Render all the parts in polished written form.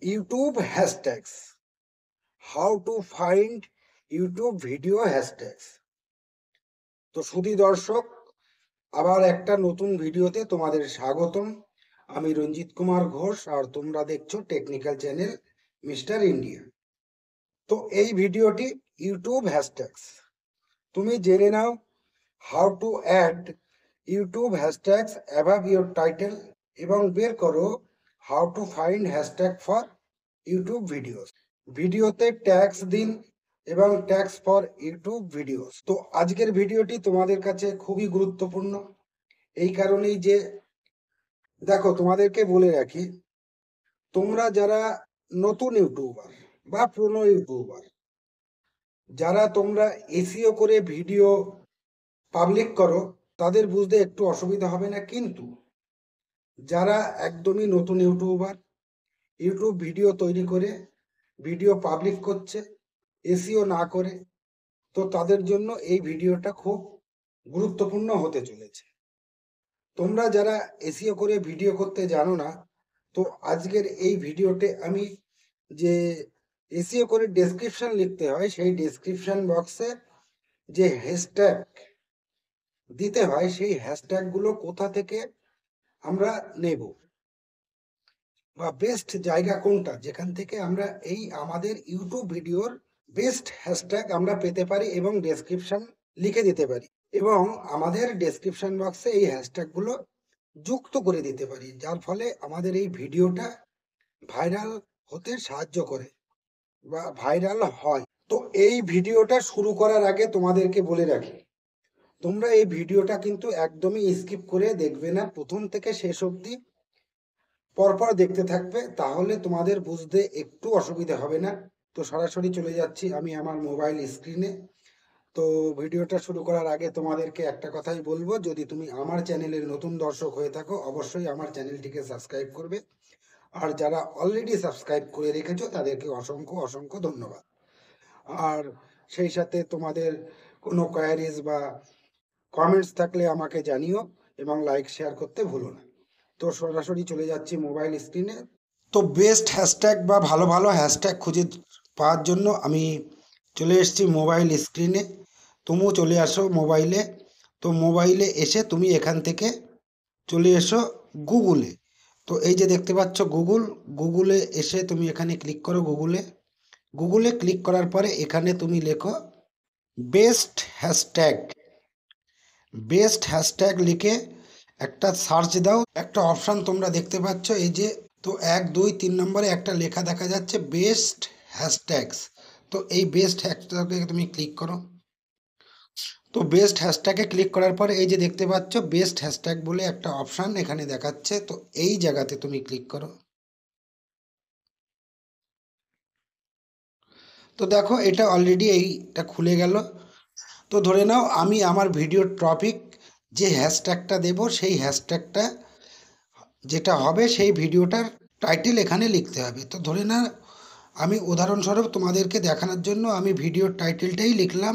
YouTube hashtags. How to find YouTube video hashtags. তো সুধী দর্শক, আবার একটা নতুন ভিডিওতে তোমাদের স্বাগতম। আমি রঞ্জিত কুমার ঘোষ আর তোমরা দেখছো টেকনিক্যাল চ্যানেল মিস্টার ইন্ডিয়া। তো এই ভিডিওটি ইউটিউব হ্যাশট্যাগস। তুমি জেনে নাও how to add YouTube hashtags above your title এবং বের করো how to find hashtag for YouTube videos. ভিডিওতে ট্যাগস দিন এবং ট্যাগস ফর ইউটিউব ভিডিওস। তো আজকের ভিডিওটি তোমাদের কাছে খুবই গুরুত্বপূর্ণ, এই কারণেই যে দেখো তোমাদেরকে বলে রাখি, তোমরা যারা নতুন ইউটিউবার বা পুরনো ইউটিউবার, যারা তোমরা এসইও করে ভিডিও পাবলিক করো, তাদের বুঝতে একটু অসুবিধা হবে না। কিন্তু যারা একদমই নতুন ইউটিউবার, ইউটিউব ভিডিও তৈরি করে ভিডিও পাবলিক করছে এসইও না করে, তো তাদের জন্য এই ভিডিওটা খুব গুরুত্বপূর্ণ হতে চলেছে। তোমরা যারা এসইও করে ভিডিও করতে জানো না, তো আজকের এই ভিডিওতে আমি যে এসইও করে ডেসক্রিপশন লিখতে হয়, সেই ডেসক্রিপশন বক্সে যে হ্যাশট্যাগ দিতে হয়, সেই হ্যাশট্যাগুলো কোথা থেকে আমরা নেব বা বেস্ট জায়গা কোনটা যেখান থেকে আমরা এই আমাদের ইউটিউব ভিডিওর বেস্ট হ্যাশট্যাগ আমরা পেতে পারি এবং ডেসক্রিপশন লিখে দিতে পারি এবং আমাদের ডেসক্রিপশন বক্সে এই হ্যাশট্যাগুলো যুক্ত করে দিতে পারি, যার ফলে আমাদের এই ভিডিওটা ভাইরাল হতে সাহায্য করে বা ভাইরাল হয়। তো এই ভিডিওটা শুরু করার আগে তোমাদেরকে বলে রাখি, তোমরা এই ভিডিওটা কিন্তু একদমই স্কিপ করে দেখবে না, প্রথম থেকে শেষ অবধি পরপর দেখতে থাকবে, তাহলে তোমাদের বুঝতে একটু অসুবিধা হবে না। তো সরাসরি চলে যাচ্ছি আমি আমার মোবাইল স্ক্রিনে। তো ভিডিওটা শুরু করার আগে তোমাদেরকে একটা কথাই বলবো, যদি তুমি আমার চ্যানেলের নতুন দর্শক হয়ে থাকো, অবশ্যই আমার চ্যানেলটিকে সাবস্ক্রাইব করবে। আর যারা অলরেডি সাবস্ক্রাইব করে রেখেছো তাদেরকে অসংখ্য অসংখ্য ধন্যবাদ। আর সেই সাথে তোমাদের কোনো কোয়ারিজ বা কমেন্টস থাকলে আমাকে জানিও এবং লাইক শেয়ার করতে ভুলো না। তো সরাসরি চলে যাচ্ছি মোবাইল স্ক্রিনে। তো বেস্ট হ্যাশট্যাগ বা ভালো ভালো হ্যাশট্যাগ খুঁজে পাওয়ার জন্য আমি চলে এসেছি মোবাইল স্ক্রিনে। তুমিও চলে আসো মোবাইলে। তো মোবাইলে এসে তুমি এখান থেকে চলে এসো গুগলে। তো এই যে দেখতে পাচ্ছ গুগল, গুগলে এসে তুমি এখানে ক্লিক করো গুগলে। গুগলে ক্লিক করার পরে এখানে তুমি লেখো বেস্ট হ্যাশট্যাগ। বেস্ট হ্যাশট্যাগ লিখে একটা সার্চ দাও, একটা অপশান তোমরা দেখতে পাচ্ছ এই যে। তো 1 2 3 নম্বরে একটা লেখা দেখা যাচ্ছে বেস্ট হ্যাশট্যাগস। তো এই বেস্ট হ্যাশট্যাগে তুমি ক্লিক করো। তো বেস্ট হ্যাশট্যাগে ক্লিক করার পরে এই যে দেখতে পাচ্ছ বেস্ট হ্যাশট্যাগ বলে একটা অপশান এখানে দেখাচ্ছে, তো এই জায়গাতে তুমি ক্লিক করো। তো দেখো এটা অলরেডি এইটা খুলে গেল। তো ধরে নাও আমি আমার ভিডিওর টপিক যে হ্যাশট্যাগটা দেব, সেই হ্যাশট্যাগটা যেটা হবে সেই ভিডিওটার টাইটেল এখানে লিখতে হবে। তো ধরে না আমি উদাহরণস্বরূপ তোমাদেরকে দেখানোর জন্য আমি ভিডিওর টাইটেলটাই লিখলাম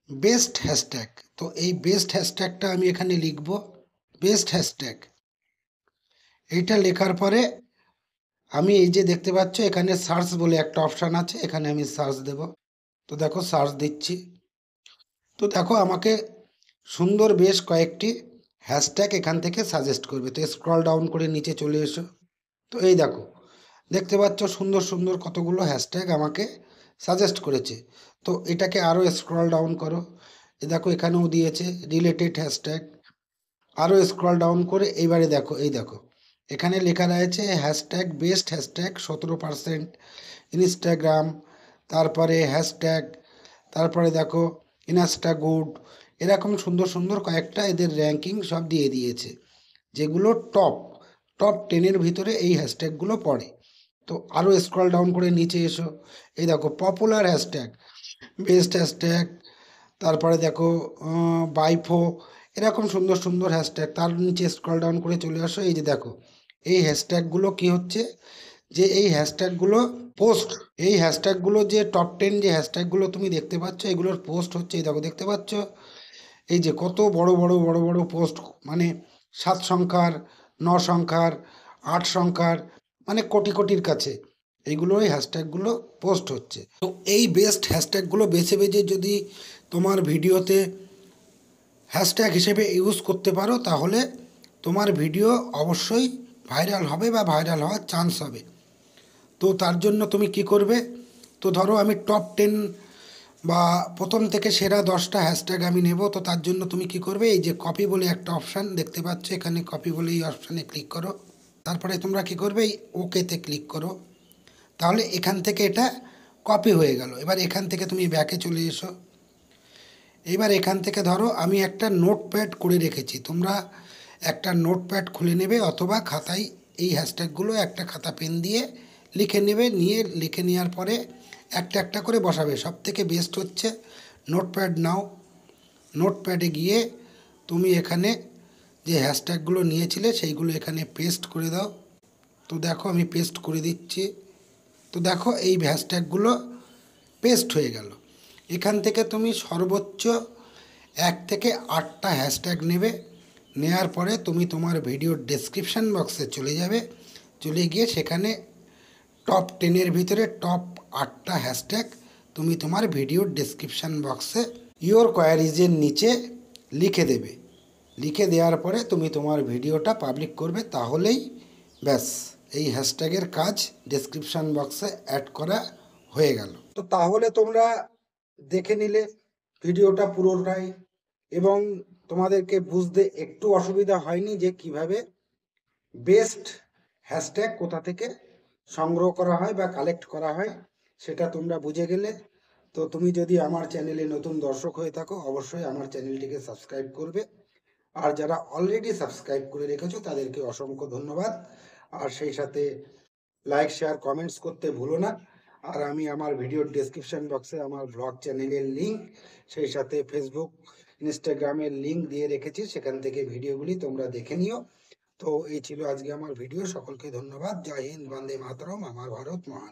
বেস্ট হ্যাশট্যাগ। তো এই বেস্ট হ্যাশট্যাগটা আমি এখানে লিখব বেস্ট হ্যাশট্যাগ। এইটা লেখার পরে আমি এই যে দেখতে পাচ্ছ এখানে সার্চ বলে একটা অপশান আছে, এখানে আমি সার্চ দেব। তো দেখো সার্চ দিচ্ছি। তো দেখো আমাকে সুন্দর বেশ কয়েকটি হ্যাশট্যাগ এখান থেকে সাজেস্ট করবে। তো স্ক্রল ডাউন করে নিচে চলে এসো। তো এই দেখো দেখতে পাচ্ছ সুন্দর সুন্দর কতগুলো হ্যাশট্যাগ আমাকে সাজেস্ট করেছে। তো এটাকে আরও স্ক্রল ডাউন করো। এ দেখো এখানেও দিয়েছে রিলেটেড হ্যাশট্যাগ। আরও স্ক্রল ডাউন করে এইবারে দেখো এই দেখো এখানে লেখা রয়েছে হ্যাশট্যাগ বেস্ট হ্যাশট্যাগ 17% ইনস্টাগ্রাম, তারপরে হ্যাশট্যাগ, তারপরে দেখো ইনস্টা গুড। এরকম সুন্দর সুন্দর কয়েকটা এদের র্যাঙ্কিং সব দিয়ে দিয়েছে, যেগুলো টপ টপ 10-এর ভিতরে এই হ্যাশট্যাগুলো পড়ে। তো আরও স্ক্রল ডাউন করে নিচে এসো। এই দেখো পপুলার হ্যাশট্যাগ, বেস্ট হ্যাশট্যাগ, তারপরে দেখো বাইফো, এরকম সুন্দর সুন্দর হ্যাশট্যাগ। তার নিচে স্ক্রল ডাউন করে চলে আসো। এই যে দেখো এই হ্যাশট্যাগুলো কি হচ্ছে, যে এই হ্যাশট্যাগুলো পোস্ট, এই হ্যাশট্যাগুলো যে টপ 10 যে হ্যাশট্যাগুলো তুমি দেখতে পাচ্ছ এগুলোর পোস্ট হচ্ছে। এই দেখো দেখতে পাচ্ছ এই যে কত বড় বড় বড় বড় পোস্ট, মানে 7 সংখ্যার, 9 সংখ্যার, 8 সংখ্যার, মানে কোটি কোটির কাছে এইগুলো এই হ্যাশট্যাগুলো পোস্ট হচ্ছে। তো এই বেস্ট হ্যাশট্যাগুলো বেছে বেছে যদি তোমার ভিডিওতে হ্যাশট্যাগ হিসেবে ইউজ করতে পারো, তাহলে তোমার ভিডিও অবশ্যই ভাইরাল হবে বা ভাইরাল হওয়ার চান্স হবে। তো তার জন্য তুমি কি করবে, তো ধরো আমি টপ 10 বা প্রথম থেকে সেরা 10টা হ্যাশট্যাগ আমি নেব। তো তার জন্য তুমি কি করবে, এই যে কপি বলে একটা অপশান দেখতে পাচ্ছ, এখানে কপি বলে এই অপশানে ক্লিক করো। তারপরে তোমরা কি করবে, এই ওকেতে ক্লিক করো। তাহলে এখান থেকে এটা কপি হয়ে গেল। এবার এখান থেকে তুমি ব্যাকে চলে এসো। এবার এখান থেকে ধরো আমি একটা নোটপ্যাড করে রেখেছি, তোমরা একটা নোটপ্যাড খুলে নেবে অথবা খাতায় এই হ্যাশট্যাগুলো একটা খাতা পেন দিয়ে লিখে নেবে। লিখে নেওয়ার পরে একটা একটা করে বসাবে। সব থেকে বেস্ট হচ্ছে নোটপ্যাড নাও। নোটপ্যাডে গিয়ে তুমি এখানে যে হ্যাশট্যাগুলো নিয়েছিলে সেইগুলো এখানে পেস্ট করে দাও। তো দেখো আমি পেস্ট করে দিচ্ছি। তো দেখো এই হ্যাশট্যাগুলো পেস্ট হয়ে গেল। এখান থেকে তুমি সর্বোচ্চ 1 থেকে 8টা হ্যাশট্যাগ নেবে। নেওয়ার পরে তুমি তোমার ভিডিওর ডেসক্রিপশান বক্সে চলে যাবে। চলে গিয়ে সেখানে টপ 10-এর ভিতরে টপ 8টা হ্যাশট্যাগ তুমি তোমার ভিডিওর ডেসক্রিপশান বক্সে ইওর কোয়ারিজের নিচে লিখে দেবে। লিখে দেওয়ার পরে তুমি তোমার ভিডিওটা পাবলিক করবে, তাহলেই ব্যাস এই হ্যাশট্যাগের কাজ ডেসক্রিপশান বক্সে অ্যাড করা হয়ে গেল। তো তাহলে তোমরা দেখে নিলে ভিডিওটা পুরোটাই, এবং তোমাদেরকে বুঝতে একটু অসুবিধা হয়নি যে কিভাবে বেস্ট হ্যাশট্যাগ কোথা থেকে সংগ্রহ করা হয় বা কালেক্ট করা হয়, সেটা তোমরা বুঝে গেলে। তো তুমি যদি আমার চ্যানেলে নতুন দর্শক হয়ে থাকো, অবশ্যই আমার চ্যানেলটিকে সাবস্ক্রাইব করবে। আর যারা অলরেডি সাবস্ক্রাইব করে রেখেছো তাদেরকে অসংখ্য ধন্যবাদ। আর সেই সাথে লাইক, শেয়ার, কমেন্টস করতে ভুলো না। আর আমি আমার ভিডিওর ডেসক্রিপশন বক্সে আমার ব্লগ চ্যানেলের লিঙ্ক, সেই সাথে ফেসবুক, ইনস্টাগ্রামের লিঙ্ক দিয়ে রেখেছি, সেখান থেকে ভিডিওগুলি তোমরা দেখে নিও। তো এই ছিল আজকে আমার ভিডিও। সকলকে ধন্যবাদ। জয় হিন্দ, বন্দে মাতরম, আমার ভারত মহান।